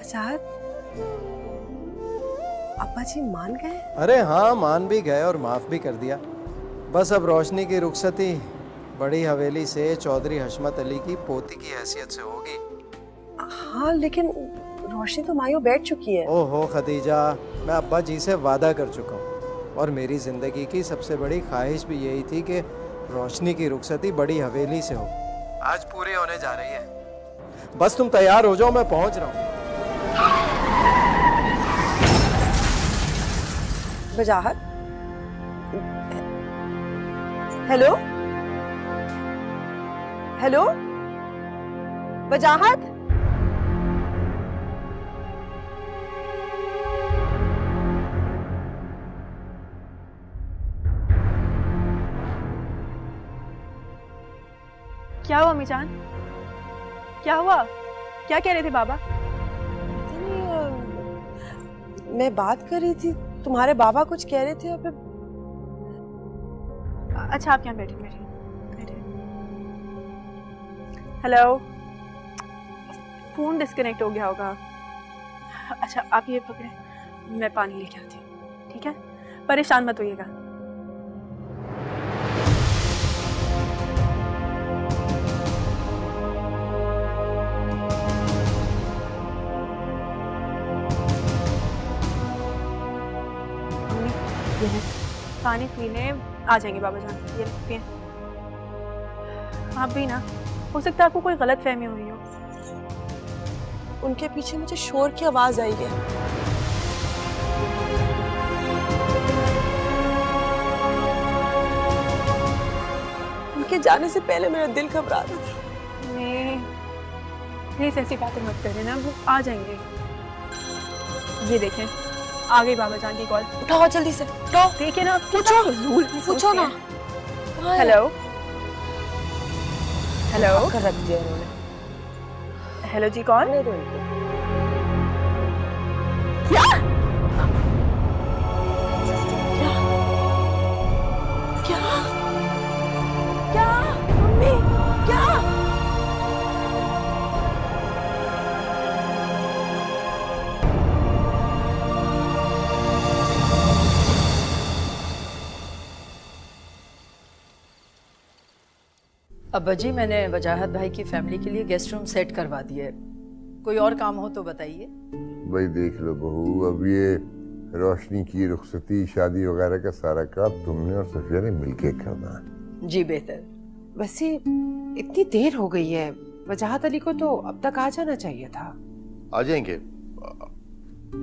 वजाहत, अब्बा जी मान गए? अरे हाँ, मान भी गए और माफ भी कर दिया। बस अब रोशनी की रुखसती बड़ी हवेली से चौधरी हशमत अली की पोती की हैसियत से होगी। हाँ लेकिन रोशनी तो मायूं बैठ चुकी है। ओहो खदीजा, मैं अब्बा जी से वादा कर चुका हूँ और मेरी जिंदगी की सबसे बड़ी ख्वाहिश भी यही थी कि रोशनी की रुखसती बड़ी हवेली से हो। आज पूरी होने जा रही है। बस तुम तैयार हो जाओ, मैं पहुंच रहा हूँ। वजाहत, हेलो हेलो वजाहत, क्या हुआ अम्मी जान? क्या हुआ? क्या कह रहे थे बाबा? मैं बात कर रही थी, तुम्हारे बाबा कुछ कह रहे थे और फिर। अच्छा आप यहाँ बैठे बैठे बैठे। हेलो, फोन डिस्कनेक्ट हो गया होगा। अच्छा आप ये पकड़े, मैं पानी लेके आती हूँ, ठीक है? परेशान मत होइएगा। पानी पीने आ जाएंगे बाबा जान, ये पिए। आप भी ना, हो सकता है आपको कोई गलत फहमी हुई हो। उनके पीछे मुझे शोर की आवाज आई है। उनके जाने से पहले मेरा दिल घबरा रहा था। नहीं प्लीज ऐसी बातें मत करें ना, वो आ जाएंगे। ये देखें आ गई बाबा जान की कॉल। उठाओ जल्दी से, उठाओ। देखिए ना, पूछो ना। हेलो हेलो कर रख दिया उन्होंने। हेलो जी, कौन? क्या क्या क्या मम्मी, क्या? अब्बा जी, मैंने वजाहत भाई की फैमिली के लिए गेस्ट रूम सेट करवा दिया है। कोई और काम हो तो बताइए। भाई देख लो बहू, अब ये रोशनी की रुखसती शादी वगैरह का सारा काम तुमने और सफिया ने मिलके करना है। जी बेहतर। वैसे इतनी देर हो गई है, वजाहत अली को तो अब तक आ जाना चाहिए था। आ जाएंगे।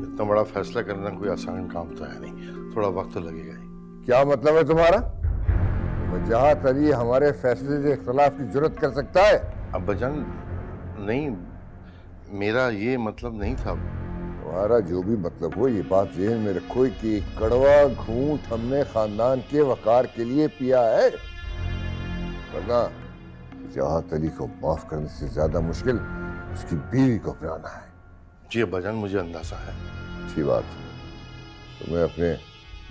इतना बड़ा फैसला करना कोई आसान काम तो है नहीं, थोड़ा वक्त तो लगेगा ही। क्या मतलब है तुम्हारा? वजाहत अली हमारे फैसले के खिलाफ की जुर्रत कर सकता है? अब्बाजान नहीं, मेरा ये मतलब नहीं था। तुम्हारा जो भी मतलब हो, ये बात ज़हन में रखो कि एक कड़वा घूंट हमने खानदान के वकार के लिए पिया है, वरना वजाहत अली को माफ करने से ज्यादा मुश्किल उसकी बीवी को अपनाना है। जी अब्बाजान, मुझे अंदाजा है। अच्छी बात, तुम्हें अपने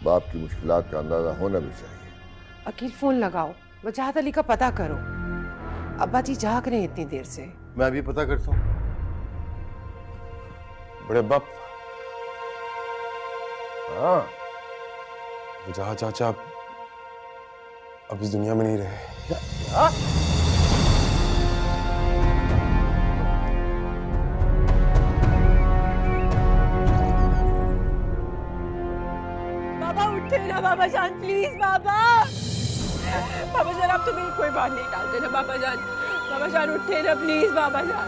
बाप की मुश्किलात का अंदाजा होना भी चाहिए। अकील फोन लगाओ, वजाहत अली का पता करो। अब्बा जी जाग रहे हैं इतनी देर से। मैं अभी पता करता हूँ। बड़े बाप, हाँ वजाहत चाचा अब इस दुनिया में नहीं रहे। क्या? बाबा उठे ना बाबा जान, प्लीज बाबा। बाबा जान आप तो मेरी कोई बात नहीं टालते ना बाबा जान। बाबा जान उठे ना प्लीज बाबा जान।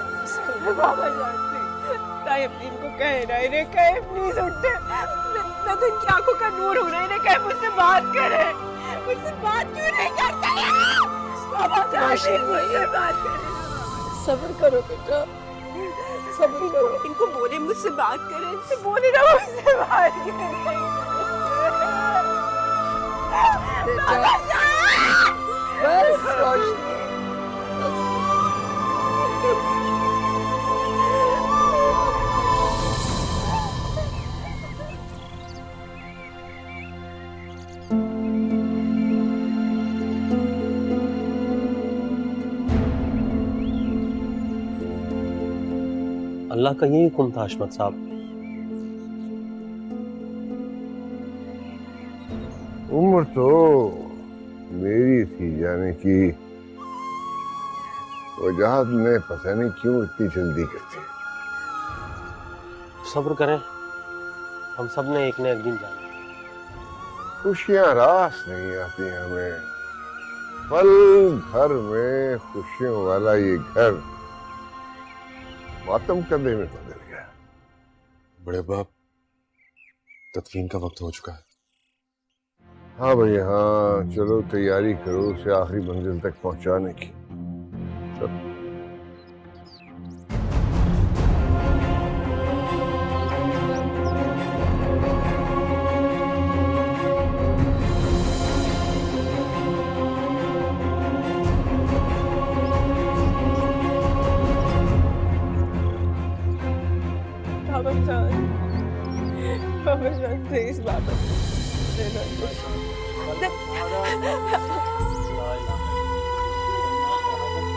बाबा जान प्लीज, अपनी इनको कहे ना, इन्हें कहे प्लीज उठे। मैं तो इनकी आंखों का नूर हूँ ना, इन्हें कहे मुझसे बात करे। मुझसे बात क्यों नहीं करते हैं? बाबा जान मुझसे बात करे। सब्र करो बेटा, सब्र करो। इनको बोले मुझसे बात करे, इनसे बोले ना मुझसे बात करे। बस रोशनी, अल्लाह अल्लाह का यही हुक्म था अशमत साहब। उम्र तो मेरी थी जाने की, वजाहत में पता नहीं क्यों इतनी जल्दी करती। सब्र करें, हम सब ने एक न एक दिन जाना। खुशियां रास नहीं आती हमें, पल भर में खुशियों वाला ये घर मातम करने में बदल गया। बड़े बाप, तदफीन का वक्त हो चुका है। हाँ भाई हाँ, चलो तैयारी करो उसे आखिरी मंजिल तक पहुंचाने की। बाबा जान प्लीज बाबा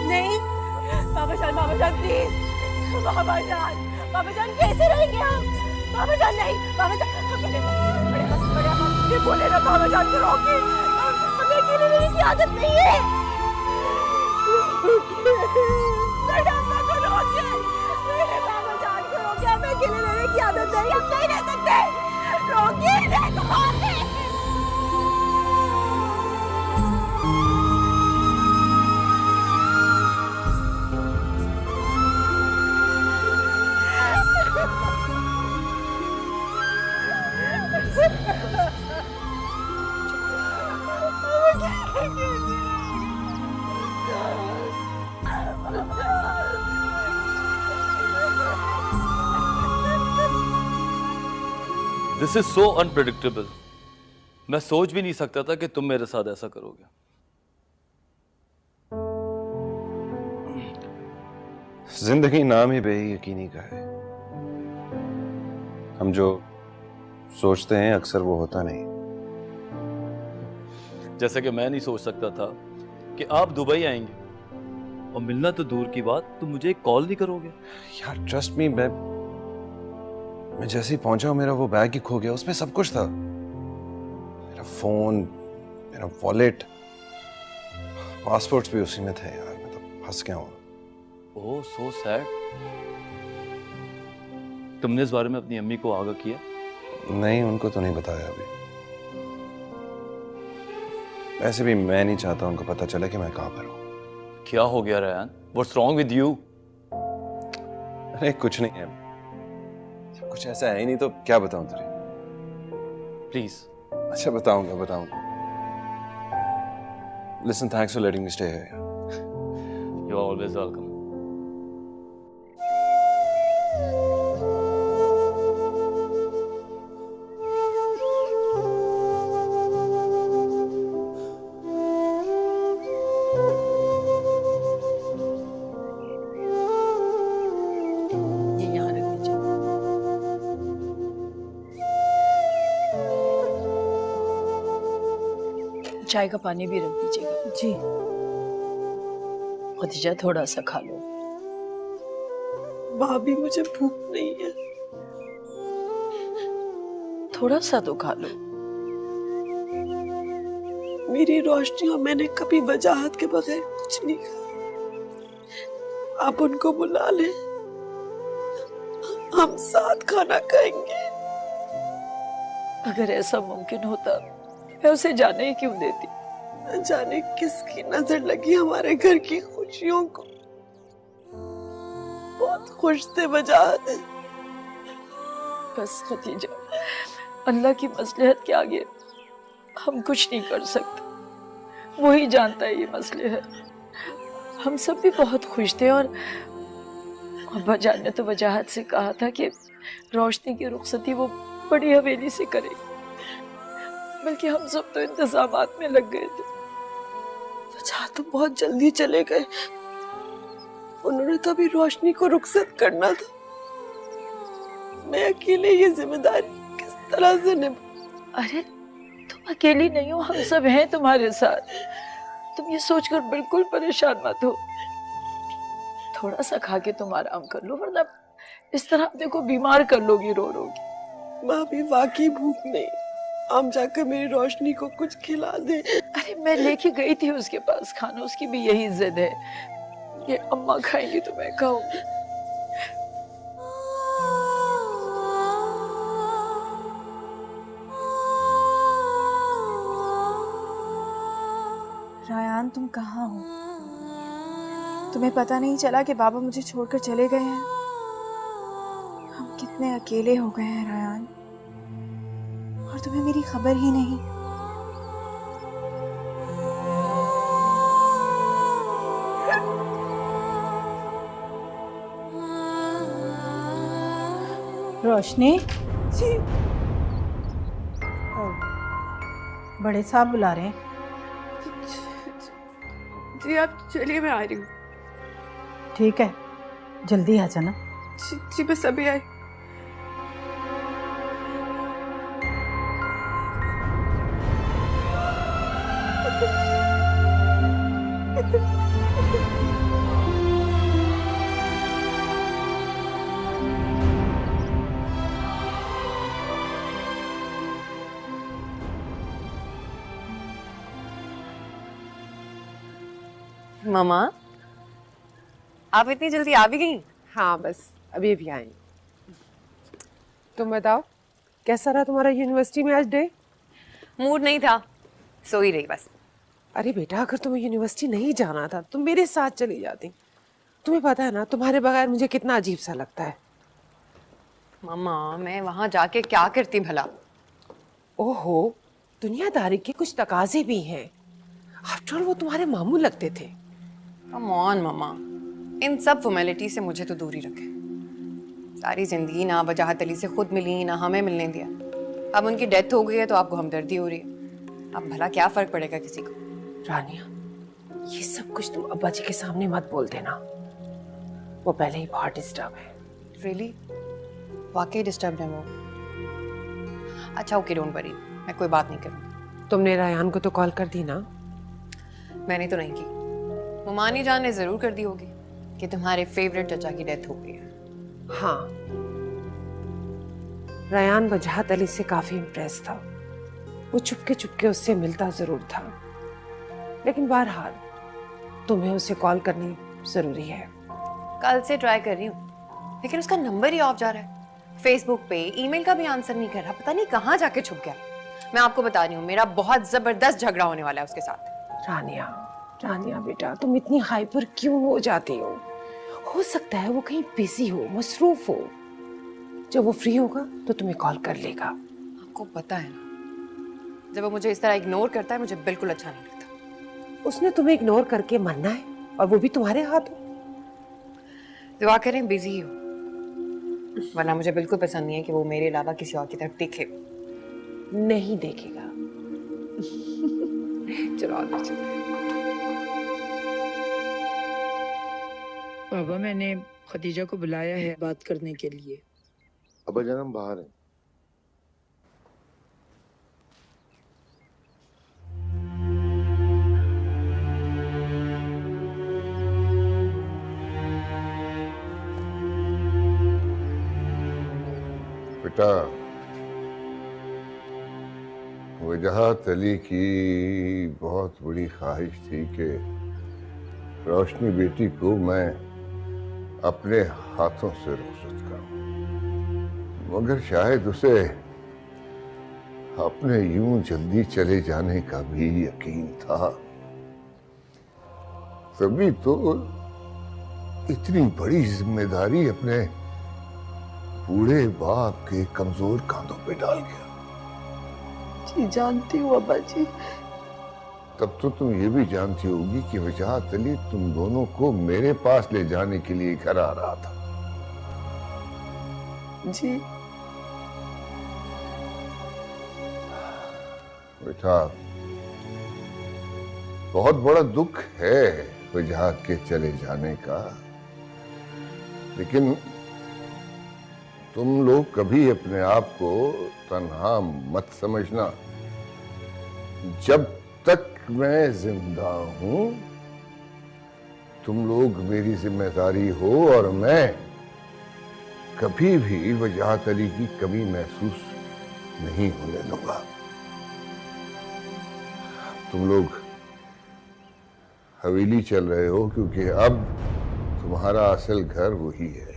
नहीं, बाबा जान प्लीज, बाबा जान कैसे रहेंगे हम? बाबा जान नहीं, बाबा जान बड़े बोले ना, बाबा जान को रोके, हमें अकेले रहने की आदत नहीं है। बड़े अम्मा को रोके, बाबा जान को रोके, हमें अकेले रहने की आदत नहीं, हम नहीं रह सकते। रोके दिस इज सो अनप्रेडिक्टेबल। मैं सोच भी नहीं सकता था कि तुम मेरे साथ ऐसा करोगे। जिंदगी नाम ही बेयकीनी का है। हम जो सोचते हैं अक्सर वो होता नहीं। जैसे कि मैं नहीं सोच सकता था कि आप दुबई आएंगे, और मिलना तो दूर की बात, तुम मुझे एक कॉल नहीं करोगे। यार ट्रस्ट मी, मैं जैसे ही पहुंचा मेरा वो बैग ही खो गया। उसमें सब कुछ था, मेरा फोन, मेरा वॉलेट, पासपोर्ट्स भी उसी में थे। यार मैं तो फंस गया हूँ। ओह सो सैड। तुमने इस बारे में अपनी अम्मी को आगाह किया? नहीं, उनको तो नहीं बताया अभी। वैसे भी मैं नहीं चाहता उनको पता चले कि मैं कहाँ पर हूँ। क्या हो गया Rehan? What's wrong with you? अरे कुछ नहीं है, कुछ ऐसा है ही नहीं, तो क्या बताऊं तुझे? प्लीज। अच्छा बताऊंगा। Listen, thanks for letting me stay here. You are always welcome. चाय का पानी भी रख दीजिएगा। जी। खदीजा थोड़ा सा खा लो। भाभी मुझे भूख नहीं है। थोड़ा सा तो खा लो। मेरी रोशनी और मैंने कभी वजाहत के बगैर कुछ नहीं खाया। आप उनको बुला लें, हम साथ खाना खाएंगे। अगर ऐसा मुमकिन होता मैं उसे जाने ही क्यों देती। न जाने किसकी नजर लगी हमारे घर की खुशियों को। बहुत खुश थे वजाहत। बस खदीजा, अल्लाह की मसलहत के आगे हम कुछ नहीं कर सकते। वही जानता है ये मसले है। हम सब भी बहुत खुश थे, और अब्बा जान ने तो वजाहत से कहा था कि रोशनी की रुखसती वो बड़ी हवेली से करेगी। बल्कि हम सब तो इंतजामात में लग गए थे। वजाहत तो बहुत जल्दी चले गए। उन्होंने तो अभी रोशनी को रुखसत करना था। मैं अकेले ये जिम्मेदारी किस तरह से अरे तुम अकेली नहीं हो, हम सब हैं तुम्हारे साथ। तुम ये सोचकर बिल्कुल परेशान मत हो। थोड़ा सा खा के तुम आराम कर लो, वरना इस तरह अपने को बीमार कर लोगी रो रोगी। माँ भी वाकई भूख नहीं, हम जाकर मेरी रोशनी को कुछ खिला दे। अरे मैं लेके गई थी उसके पास खाना, उसकी भी यही जिद है कि अम्मा खाएंगी तो मैं खाऊंगी। रायान, तुम कहाँ हो? तुम्हें पता नहीं चला कि बाबा मुझे छोड़कर चले गए हैं? हम कितने अकेले हो गए हैं रायान, और तुम्हें मेरी खबर ही नहीं। रोशनी जी बड़े साहब बुला रहे हैं। जी आप चलिए, मैं आ रही हूँ। ठीक है, जल्दी आ जाना। जी बस अभी आई। मामा, आप इतनी जल्दी आ भी गई? हाँ बस अभी अभी आए। तुम बताओ, कैसा रहा तुम्हारा यूनिवर्सिटी में आज डे? मूड नहीं था, सो ही रही बस। अरे बेटा, अगर तुम्हें यूनिवर्सिटी नहीं जाना था तुम मेरे साथ चली जाती। तुम्हें पता है ना तुम्हारे बगैर मुझे कितना अजीब सा लगता है। मामा, मैं वहां जाके क्या करती भला? ओहो, दुनियादारी के कुछ तकाजे भी हैं। आफ्टर ऑल वो तुम्हारे मामू लगते थे। कम ऑन मामा, इन सब फॉर्मेलिटी से मुझे तो दूरी रखे। सारी जिंदगी ना वजाहत अली से खुद मिली, ना हमें मिलने दिया। अब उनकी डेथ हो गई है तो आपको हमदर्दी हो रही है। अब भला क्या फर्क पड़ेगा किसी को? रानिया, ये सब कुछ तुम अब्बा जी के सामने मत बोल देना, वो पहले ही बहुत डिस्टर्ब है। रियली? वाकई डिस्टर्ब है वो? अच्छा ओके, डोंट वरी, मैं कोई बात नहीं करूँगी। तुमने रायान को तो कॉल कर दी ना? मैंने तो नहीं की। मुमानी जान ने जरूर कर दी होगी कि तुम्हारे फेवरेट चचा की डेथ हो गई है। हाँ, रायान वजाहत अली से काफी इम्प्रेस था। वो चुपके उससे मिलता जरूर था, लेकिन बहरहाल तुम्हें उसे कॉल करनी जरूरी है। कल से ट्राई कर रही हूँ, लेकिन उसका नंबर ही ऑफ जा रहा है। फेसबुक पे ईमेल का भी आंसर नहीं कर रहा, पता नहीं कहाँ जाके छुप गया। मैं आपको बता रही हूँ, मेरा बहुत जबरदस्त झगड़ा होने वाला है उसके साथ। रानिया बेटा, तुम इतनी हाइपर क्यों हो जाती हो सकता है वो कहीं बिजी हो, मसरूफ हो। जब वो फ्री होगा तो तुम्हें कॉल कर लेगा। आपको पता है ना, जब वो मुझे इस तरह इग्नोर करता है मुझे बिल्कुल अच्छा नहीं लगता। उसने तुम्हें इग्नोर करके मरना है, और वो भी तुम्हारे हाथों। दुआ करें बिजी हो, वरना मुझे बिल्कुल पसंद नहीं है कि वो मेरे अलावा किसी और की तरफ देखे। नहीं देखेगा। चलो अंदर चलते हैं। बाबा, मैंने खदीजा को बुलाया है बात करने के लिए। अब्बा जान हम बाहर हैं। बेटा, वजाहत अली की बहुत बड़ी ख्वाहिश थी कि रोशनी बेटी को मैं अपने हाथों से रुखसत करूं, मगर शायद उसे अपने यूं जल्दी चले जाने का भी यकीन था। तभी तो इतनी बड़ी जिम्मेदारी अपने बूढ़े बाप के कमजोर कांधों पे डाल गया। जी जानती हूँ अब्बा जी। तब तो तुम ये भी जानती होगी कि वजाहत अली तुम दोनों को मेरे पास ले जाने के लिए घर आ रहा था। जी बेटा, बहुत बड़ा दुख है वजाहत के चले जाने का, लेकिन तुम लोग कभी अपने आप को तन्हा मत समझना। जब तक मैं जिंदा हूं तुम लोग मेरी जिम्मेदारी हो, और मैं कभी भी वजाहत अली की कमी महसूस नहीं होने दूंगा। तुम लोग हवेली चल रहे हो क्योंकि अब तुम्हारा असल घर वही है।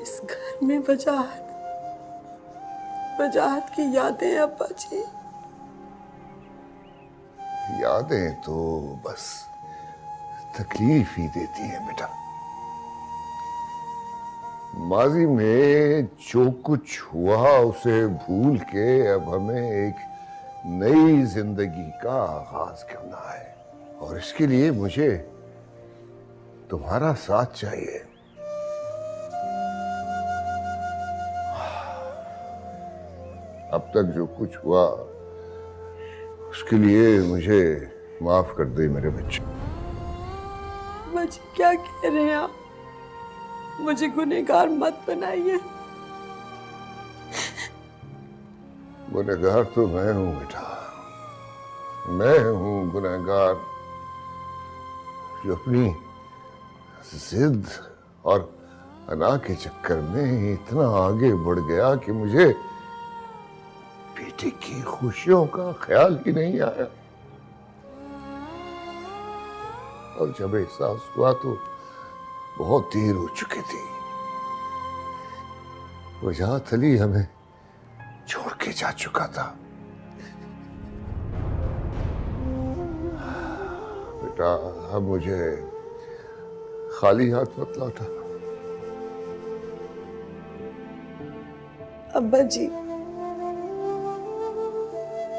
इस घर में वजाहत की यादें अब्बा जी। यादें तो बस तकलीफ ही देती हैं बेटा। माजी में जो कुछ हुआ उसे भूल के अब हमें एक नई जिंदगी का आगाज करना है, और इसके लिए मुझे तुम्हारा साथ चाहिए। अब तक जो कुछ हुआ उसके लिए मुझे माफ कर दे मेरे बच्चे। अब्बा जी क्या कह रहे हैं आप? मुझे गुनहगार मत बनाइए। गुनहगार तो मैं हूं बेटा, मैं हूं गुनहगार जो अपनी जिद और अना के चक्कर में इतना आगे बढ़ गया कि मुझे बेटे की खुशियों का ख्याल ही नहीं आया, और जब एहसास हुआ तो बहुत देर हो चुकी थी। वजाहत अली हमें छोड़ के जा चुका था। बेटा अब मुझे खाली हाथ मत लौटा। अब्बा जी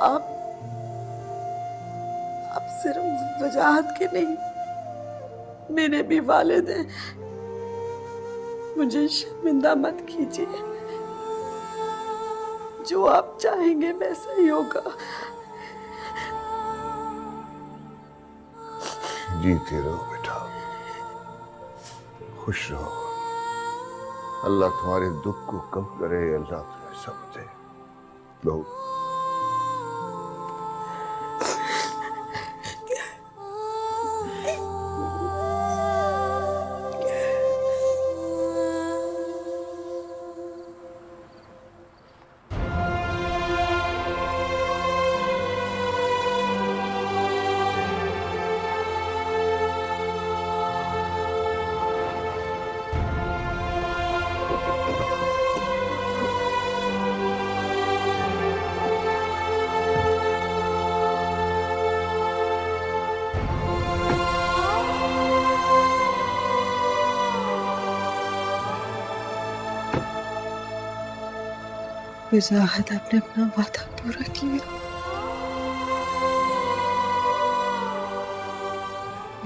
आप सिर्फ वजाहत के नहीं, मेरे भी वालिद हैं। मुझे शर्मिंदा मत कीजिए। जो आप चाहेंगे वैसा ही होगा। जीते रहो बेटा, खुश रहो। अल्लाह तुम्हारे दुख को कम करे, अल्लाह तुम्हें सब दे। लो वजाहत आपने अपना वादा पूरा किया।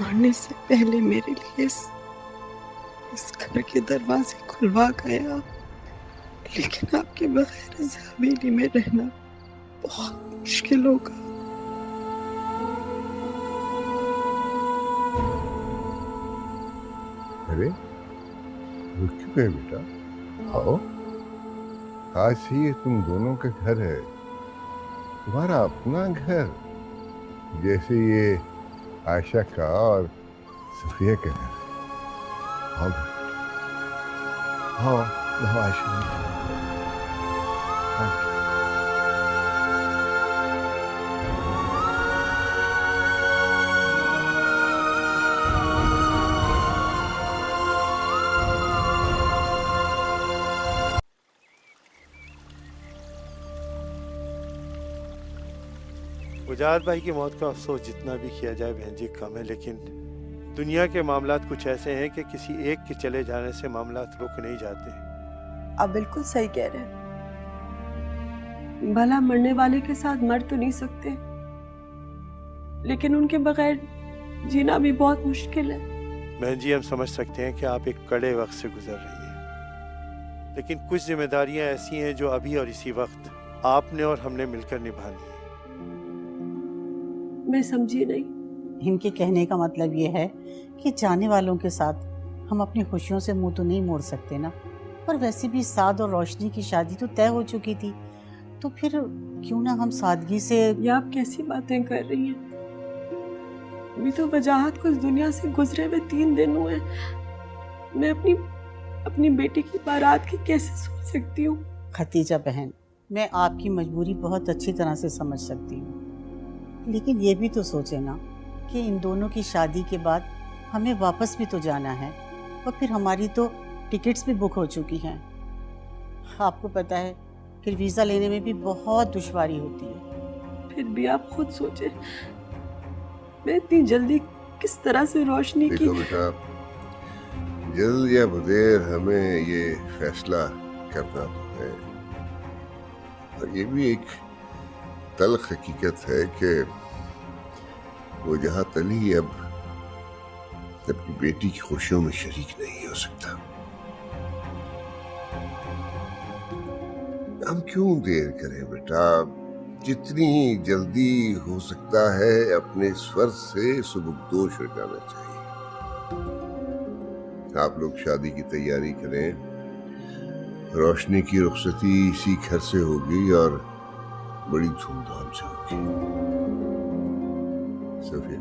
मरने से पहले मेरे लिए इस घर के दरवाजे खुलवा गया, लेकिन आपके बगैर इस हवेली में रहना बहुत मुश्किल होगा। अरे रुक क्यों गए बेटा? आओ, आज से ये तुम दोनों का घर है, तुम्हारा अपना घर, जैसे ये आयशा का और सफिया का घर। आओ आओ आओ आयशा, आओ। वजाहत भाई की मौत का अफसोस जितना भी किया जाए बहन जी कम है, लेकिन दुनिया के मामलात कुछ ऐसे हैं कि किसी एक के चले जाने से मामलात रुक नहीं जाते। आप बिल्कुल सही कह रहे हैं। भला मरने वाले के साथ मर तो नहीं सकते, लेकिन उनके बगैर जीना भी बहुत मुश्किल है। बहन जी हम समझ सकते हैं कि आप एक कड़े वक्त से गुजर रही हैं, लेकिन कुछ जिम्मेदारियां ऐसी हैं जो अभी और इसी वक्त आपने और हमने मिलकर निभानी है। मैं समझी नहीं। इनके कहने का मतलब ये है कि जाने वालों के साथ हम अपनी खुशियों से मुंह तो नहीं मोड़ सकते ना। और वैसे भी साद और रोशनी की शादी तो तय हो चुकी थी, तो फिर क्यों ना हम सादगी से। ये आप कैसी बातें कर रही हैं? अभी तो वजाहत को इस दुनिया से गुजरे हुए 3 दिन हुए। मैं अपनी बेटी की बारात की कैसे सोच सकती हूँ? खतीजा बहन, मैं आपकी मजबूरी बहुत अच्छी तरह से समझ सकती हूँ, लेकिन ये भी तो सोचे ना कि इन दोनों की शादी के बाद हमें वापस भी तो जाना है, और फिर हमारी तो टिकट्स भी बुक हो चुकी हैं। आपको पता है फिर वीज़ा लेने में भी बहुत दुश्वारी होती है। फिर भी आप खुद सोचे, मैं इतनी जल्दी किस तरह से रोशनी की। देखो बेटा, जल्द या बदेर हमें ये फैसला करना तो है, और ये भी एक तल्ख हकीकत है कि वो जहां तली अब अपनी बेटी की खुशियों में शरीक नहीं हो सकता। हम क्यों देर करें बेटा, जितनी जल्दी हो सकता है अपने स्वर से सुबुकदोश हो जाना चाहिए। आप लोग शादी की तैयारी करें, रोशनी की रुखसती इसी घर से होगी और बड़ी धूमधाम से होगी। सोफिया,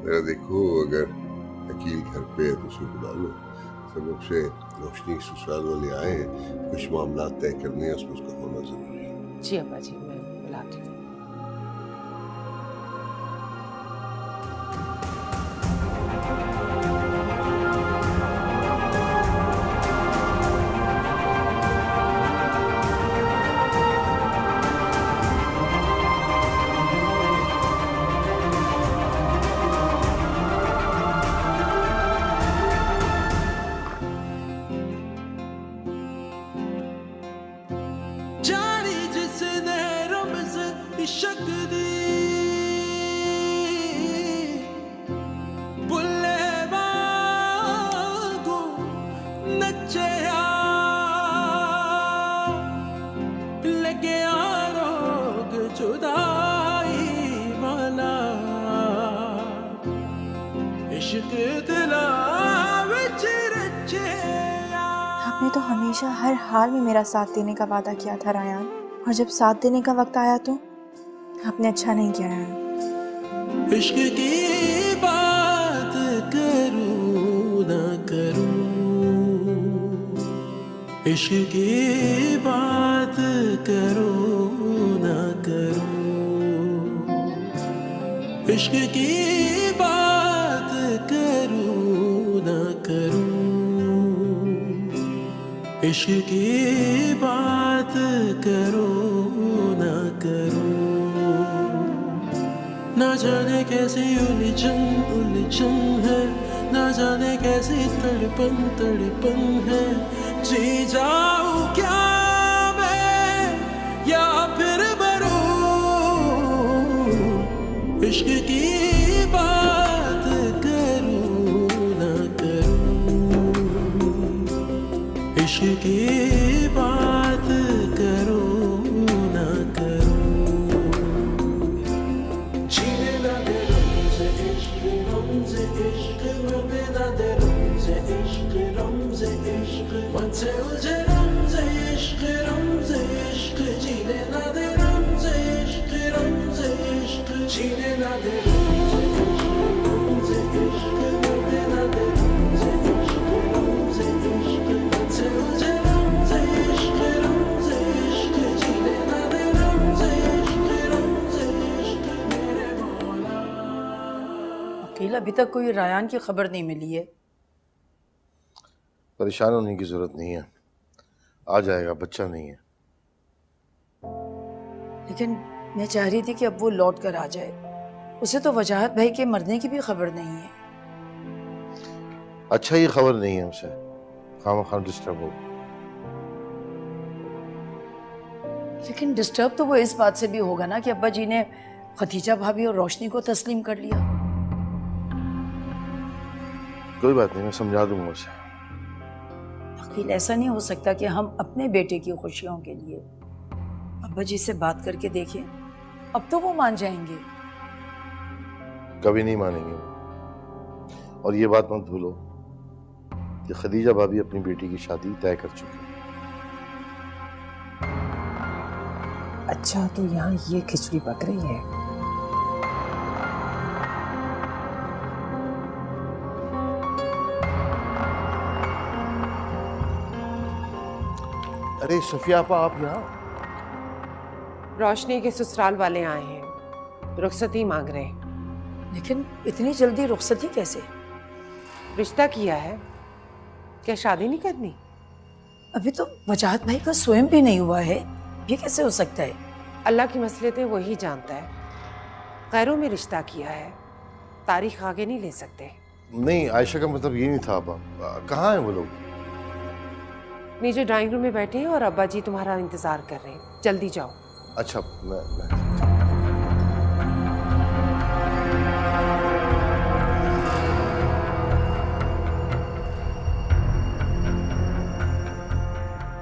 मेरा देखो, अगर अकील घर पे है तो उसे बुला लो। सबब से रोशनी ससुराल वाले आए हैं, कुछ मामला तय करने हैं, उसमें उसका होना जरूरी है। जी अब्बा जी, मैं बुलाती हूँ। आपने तो हमेशा हर हाल में मेरा साथ देने का वादा किया था रायान, और जब साथ देने का वक्त आया तो आपने अच्छा नहीं किया रायान। इश्क की बात करूं ना करूं, इश्क की बात करूं ना करूं, इश्क की बात करूं ना करूं, इश्क की बात करूं ना करूं। ना जाने कैसी उलझन उलझन है, ना जाने कैसी तड़पन तड़पन है, जी जाऊं क्या मैं या फिर मरूं, इश्क की बात करूं ना करूं, इश्क की बात करूं ना करूं। जीने ना दे रमज़े इश्क, रमज़े इश्क, मरने ना दे रमज़े इश्क, रमज़े इश्क, मन से उलझे रमज़े इश्क, रमज़े इश्क, जीने ना दे रमज़े इश्क, रमज़े इश्क, जीने ना दे रमज़े इश्क, रमज़े इश्क, मरने ना दे रमज़े इश्क, रमज़े इश्क, मन से उलझे रमज़े इश्क, रमज़े इश्क, जीने ना दे रमज़े इश्क, रमज़े इश्क, मेरे मौला। अकील, अभी तक कोई रायान की खबर नहीं मिली है। परेशान होने की जरूरत नहीं है, आ जाएगा, बच्चा नहीं है। लेकिन मैं चाह रही थी कि अब वो लौट कर आ जाए, उसे तो वजाहत भाई के मरने की भी खबर नहीं है। अच्छा, ये खबर नहीं है उसे, खामखा डिस्टर्ब हो। लेकिन डिस्टर्ब तो वो इस बात से भी होगा ना कि अब्बा जी ने खतीजा भाभी और रोशनी को तस्लीम कर लिया। कोई बात नहीं, मैं समझा दूंगा उसे। अकील, ऐसा नहीं हो सकता कि हम अपने बेटे की खुशियों के लिए अब्बा जी से बात करके देखें। अब तो वो मान जाएंगे। कभी नहीं मानेंगे, और ये बात मत भूलो कि खदीजा भाभी अपनी बेटी की शादी तय कर चुकी है। अच्छा, तो यहाँ ये खिचड़ी पक रही है। अरे सफिया आपा, आप यहाँ? रोशनी के ससुराल वाले आए हैं, रुखसती मांग रहे हैं। लेकिन इतनी जल्दी रुखसती कैसे? रिश्ता किया है, क्या शादी नहीं करनी? अभी तो वजाहत भाई का स्वयं भी नहीं हुआ है, ये कैसे हो सकता है? अल्लाह की मसलियतें वही जानता है। गैरों में रिश्ता किया है, तारीख आगे नहीं ले सकते। नहीं, आयशा का मतलब ये नहीं था आपा। कहाँ हैं वो लोग? नीचे ड्राइंग रूम में बैठे हैं और अब्बा जी तुम्हारा इंतजार कर रहे हैं, जल्दी जाओ। अच्छा, मैं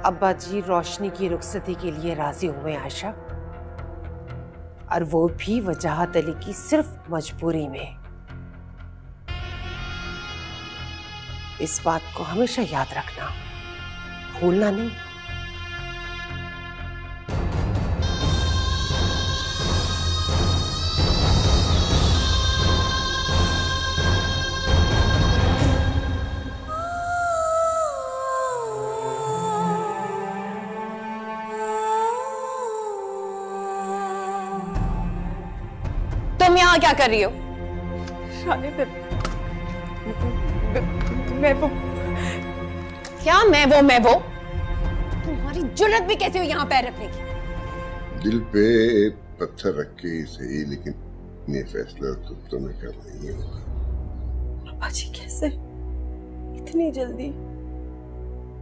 अब्बा जी रोशनी की रुखसती के लिए राजी हुए आयशा, और वो भी वजाहत अली की सिर्फ मजबूरी में। इस बात को हमेशा याद रखना, भूलना नहीं। तुम यहाँ क्या कर रही हो? शादी मैं वो क्या मैं वो? तुम्हारी जुर्रत भी कैसे हुई यहाँ पैर रखने की? दिल पे पत्थर रख के ही सही, लेकिन ये फैसला तो तुम्हें करना ही होगा। पापा जी कैसे इतनी जल्दी?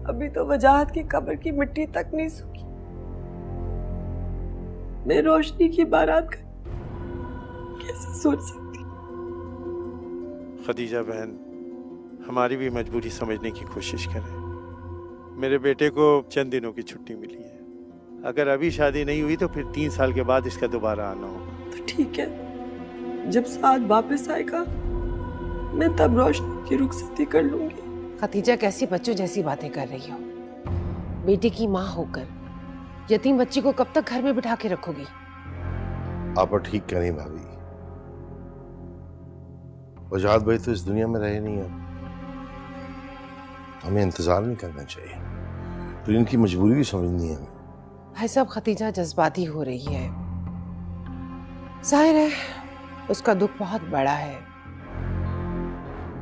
अभी तो वजाहत की कब्र की मिट्टी तक नहीं सूखी। मैं रोशनी की बारात का कैसे सोच सकती? खदीजा बहन, हमारी भी मजबूरी समझने की कोशिश करें। मेरे बेटे को चंद दिनों की छुट्टी मिली है। अगर अभी शादी नहीं हुई तो फिर 3 साल के बाद इसका दोबारा आना होगा। तो ठीक है, जब साथ वापस आएगा मैं तब रोशनी की रुखसती कर लूंगी। खतीजा, कैसी बच्चों जैसी बातें कर रही हो? बेटी की माँ होकर यतीम बच्ची को कब तक घर में बिठा के रखोगी? आपा ठीक कह रही भाभी। वजाहत भाई तो इस दुनिया में रहे नहीं अब, हमें इंतजार नहीं करना चाहिए, तो इनकी मजबूरी भी समझनी है। भाई साहब, खतीजा जज्बाती हो रही है। जाहिर है उसका दुख बहुत बड़ा है।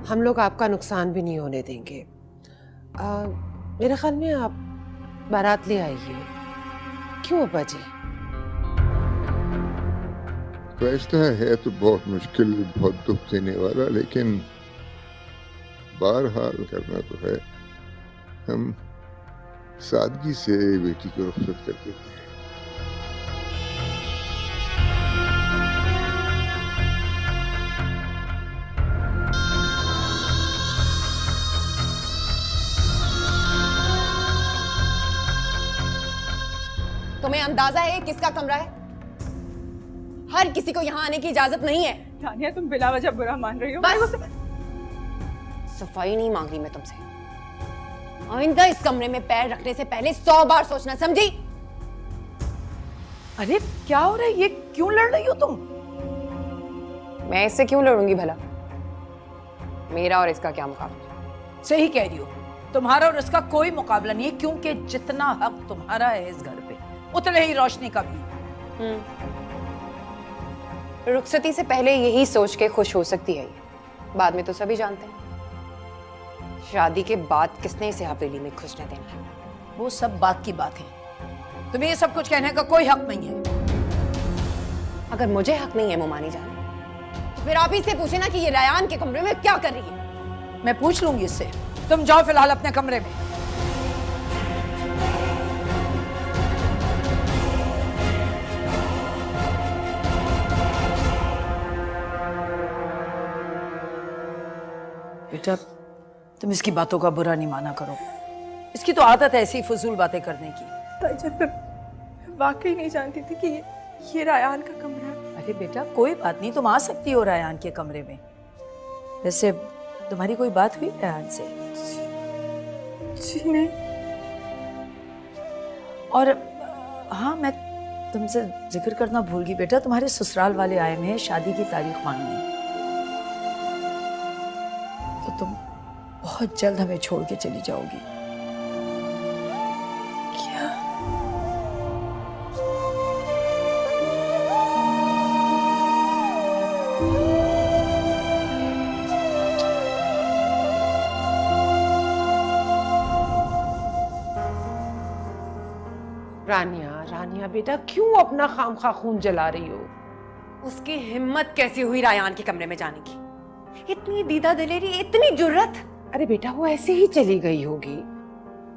हम लोग आपका नुकसान भी नहीं होने देंगे। मेरे ख्याल में आप बारात ले आइए। क्यों अब्बा जी? फैसला है तो बहुत मुश्किल, बहुत दुख देने वाला, लेकिन बहरहाल करना तो है। हम सादगी से बेटी को रुखसत कर देते हैं। तुम्हें अंदाजा है किसका कमरा है? हर किसी को यहाँ आने की इजाजत नहीं है। तानिया, तुम बिला वजह बुरा मान रही हो। सफाई नहीं मांग रही मैं तुमसे। आइंदा इस कमरे में पैर रखने से पहले 100 बार सोचना, समझी? अरे क्या हो रहा है? ये क्यों लड़ रही हो तुम? मैं इससे क्यों लड़ूंगी भला? मेरा और इसका क्या मुकाबला? सही कह रही हो, तुम्हारा और इसका कोई मुकाबला नहीं है, क्योंकि जितना हक तुम्हारा है इस घर पे उतना ही रोशनी का भी। रुखसती से पहले यही सोच के खुश हो सकती है ये, बाद में तो सभी जानते हैं। शादी के बाद किसने इसे हवेली में खुशने देना है? वो सब बात की बात है, तुम्हें ये सब कुछ कहने का कोई हक नहीं है। अगर मुझे हक नहीं है मोमानी जान, तो फिर आप ही से पूछे ना कि ये रयान के कमरे में क्या कर रही है। मैं पूछ लूंगी इससे, तुम जाओ फिलहाल अपने कमरे में। बेटा, तुम इसकी बातों का बुरा नहीं माना करो, इसकी तो आदत है ऐसी फजूल बातें करने की। मैं वाकई नहीं जानती थी कि ये रायान का कमरा है। अरे बेटा, कोई बात नहीं, तुम आ सकती हो रायान के कमरे में। वैसे तुम्हारी कोई बात हुई रायान से? जी नहीं। और हाँ, मैं तुमसे जिक्र करना भूल गई बेटा, तुम्हारे ससुराल वाले आए हुए हैं शादी की तारीख मांगने। तो तुम बहुत जल्द हमें छोड़ के चली जाओगी। क्या? रानिया, रानिया बेटा, क्यों अपना खामखा खून जला रही हो? उसकी हिम्मत कैसी हुई रायान के कमरे में जाने की? इतनी दीदा दिलेरी, इतनी जुर्रत। अरे बेटा, वो ऐसे ही चली गई होगी,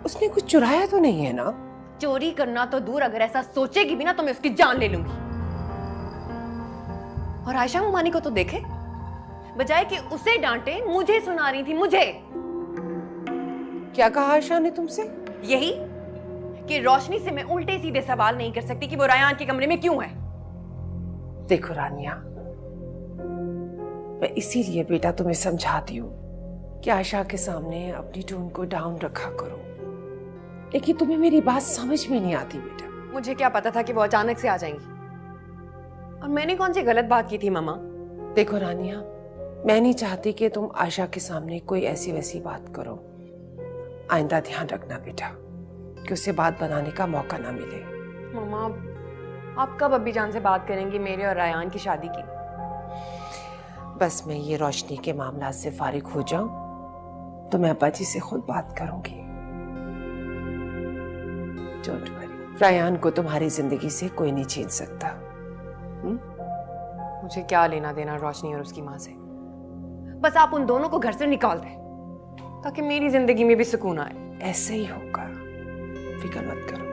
उसने कुछ चुराया तो नहीं है ना? चोरी करना तो दूर, अगर ऐसा सोचेगी भी ना तो मैं उसकी जान ले लूंगी। और आयशा मुमानी को तो देखे, बजाय कि उसे डांटे मुझे सुना रही थी। मुझे क्या कहा आयशा ने तुमसे? यही कि रोशनी से मैं उल्टे सीधे सवाल नहीं कर सकती कि वो रायान के कमरे में क्यों है। देखो रानिया, मैं इसीलिए बेटा तुम्हें समझाती हूँ कि आयशा के सामने अपनी टोन को डाउन रखा करो, लेकिन तुम्हें मेरी बात समझ में नहीं आती बेटा। मुझे क्या पता था कि वो अचानक से आ जाएंगी, और मैंने कौन सी गलत बात की थी मामा? देखो रानिया, मैं नहीं चाहती कि तुम आयशा के सामने कोई ऐसी वैसी बात करो। आइंदा ध्यान रखना बेटा कि उसे बात बनाने का मौका ना मिले। मामा, आप कब अब्बी जान से बात करेंगी मेरे और रायान की शादी की? बस मैं ये रोशनी के मामला से फारिग हो जाऊं तो मैं अब्बा जी से खुद बात करूंगी। डोंट वरी, रायान को तुम्हारी जिंदगी से कोई नहीं छीन सकता। मुझे क्या लेना देना रोशनी और उसकी माँ से? बस आप उन दोनों को घर से निकाल दें ताकि मेरी जिंदगी में भी सुकून आए। ऐसे ही होगा, फिक्र मत करो।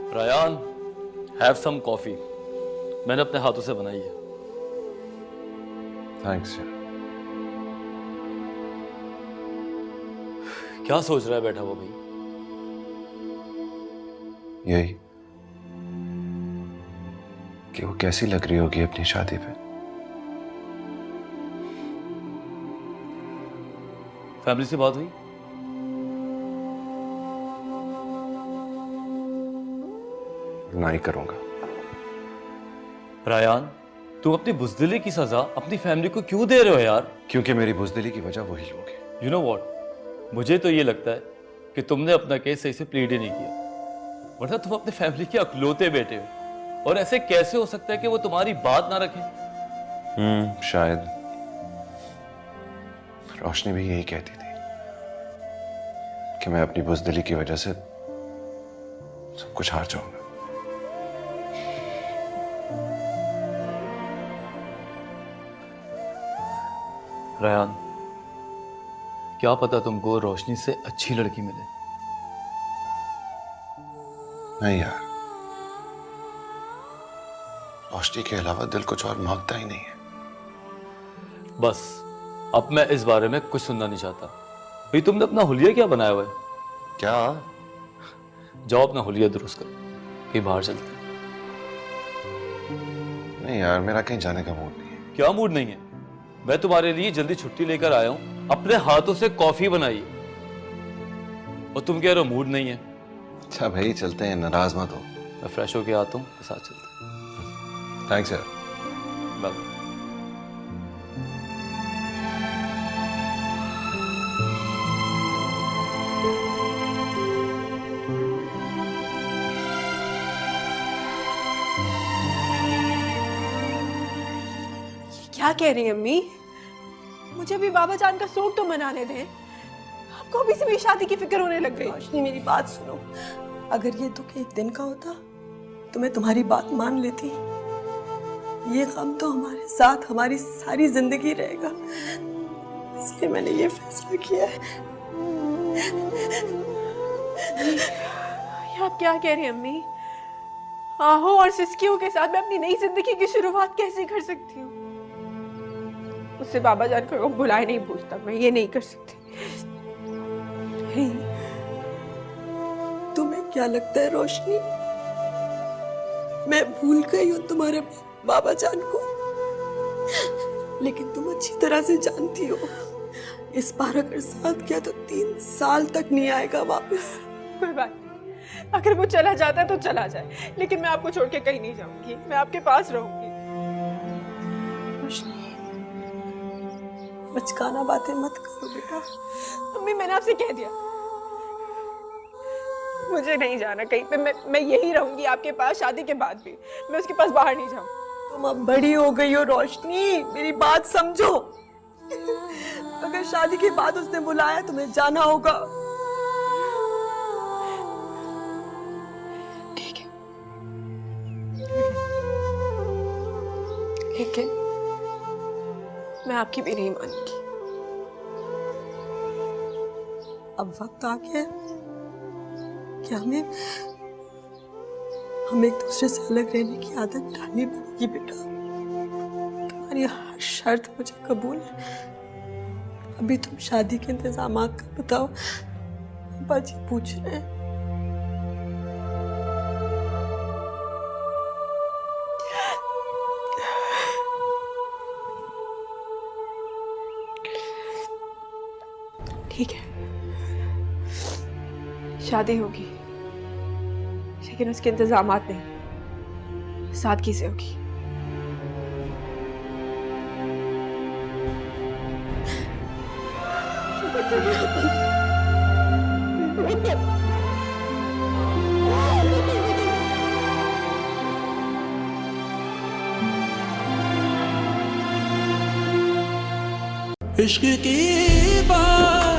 Rayan, have some coffee. मैंने अपने हाथों से बनाई है। थैंक्स यार। क्या सोच रहा है बैठा हुआ भाई? यही कि वो कैसी लग रही होगी अपनी शादी पे। फैमिली से बात हुई? ना ही करूंगा। रायान, तुम अपनी बुज़दिली की सजा अपनी फैमिली को क्यों दे रहे हो यार? क्योंकि मेरी बुज़दिली की वजह वही लोग हैं। यू नो व्हाट, मुझे तो ये लगता है कि तुमने अपना केस सही से प्लीड ही नहीं किया, वरना तुम अपने फैमिली के अकलौते बेटे हो, और ऐसे कैसे हो सकता है कि वो तुम्हारी बात ना रखें? शायद रोशनी भी यही कहती थी कि मैं अपनी बुज़दिली की वजह से सब कुछ हार जाऊंगा। रायान, क्या पता तुमको रोशनी से अच्छी लड़की मिले। नहीं यार, रोशनी के अलावा दिल कुछ और मांगता ही नहीं है। बस अब मैं इस बारे में कुछ सुनना नहीं चाहता। भाई, तुमने अपना हुलिया क्या बनाया हुआ है? क्या? जाओ अपना हुलिया दुरुस्त करो, कहीं बाहर चलते हैं। नहीं यार, मेरा कहीं जाने का मूड नहीं है। क्या मूड नहीं है? मैं तुम्हारे लिए जल्दी छुट्टी लेकर आया हूं, अपने हाथों से कॉफी बनाई, और तुम कह रहे हो मूड नहीं है। अच्छा भाई, चलते हैं, नाराज मत हो। मैं फ्रेश होके आता हूँ, साथ चलते हैं। थैंक्स यार। बाय। क्या कह रही हैं अम्मी? मुझे भी बाबा जान का शौक तो मनाने दें। आपको अभी से मेरी शादी की फिक्र होने लग गई। रोशनी, मेरी बात सुनो। अगर ये दुख एक दिन का होता तो मैं तुम्हारी बात मान लेती। ये गम तो हमारे साथ हमारी सारी जिंदगी रहेगा, इसलिए मैंने ये फैसला किया है। ये आप क्या कह रही हैं अम्मी? आहो और सिस्कियों के साथ मैं अपनी नई जिंदगी की शुरुआत कैसे कर सकती हूँ? उससे बाबा जान को बुलाए नहीं भूलता, मैं ये नहीं कर सकती। तुम्हें क्या लगता है रोशनी, मैं भूल गई हूँ तुम्हारे बाबा जान को? लेकिन तुम अच्छी तरह से जानती हो, इस बार अगर साथ गया तो 3 साल तक नहीं आएगा वापस। कोई बात नहीं, अगर वो चला जाता है तो चला जाए, लेकिन मैं आपको छोड़ के कहीं नहीं जाऊंगी, मैं आपके पास रहूंगी। रोशनी, बचकाना बातें मत करो बेटा। मम्मी मैंने आपसे कह दिया मुझे नहीं जाना कहीं पे, मैं यही रहूंगी आपके पास, शादी के बाद भी मैं उसके पास बाहर नहीं जाऊंगी। तुम अब बड़ी हो गई हो रोशनी, मेरी बात समझो। अगर शादी के बाद उसने बुलाया तुम्हें जाना होगा। ठीक है, लेकिन मैं आपकी भी नहीं मानूंगी। अब वक्त आ गया कि हमें एक दूसरे से अलग रहने की आदत डालनी पड़ेगी बेटा। तुम्हारी हर शर्त मुझे कबूल है। अभी तुम शादी के इंतजाम का बताओ, अब्बा जी पूछ रहे हैं। ठीक है, शादी होगी, लेकिन उसके इंतजामात नहीं, सादगी से होगी। इश्क की बात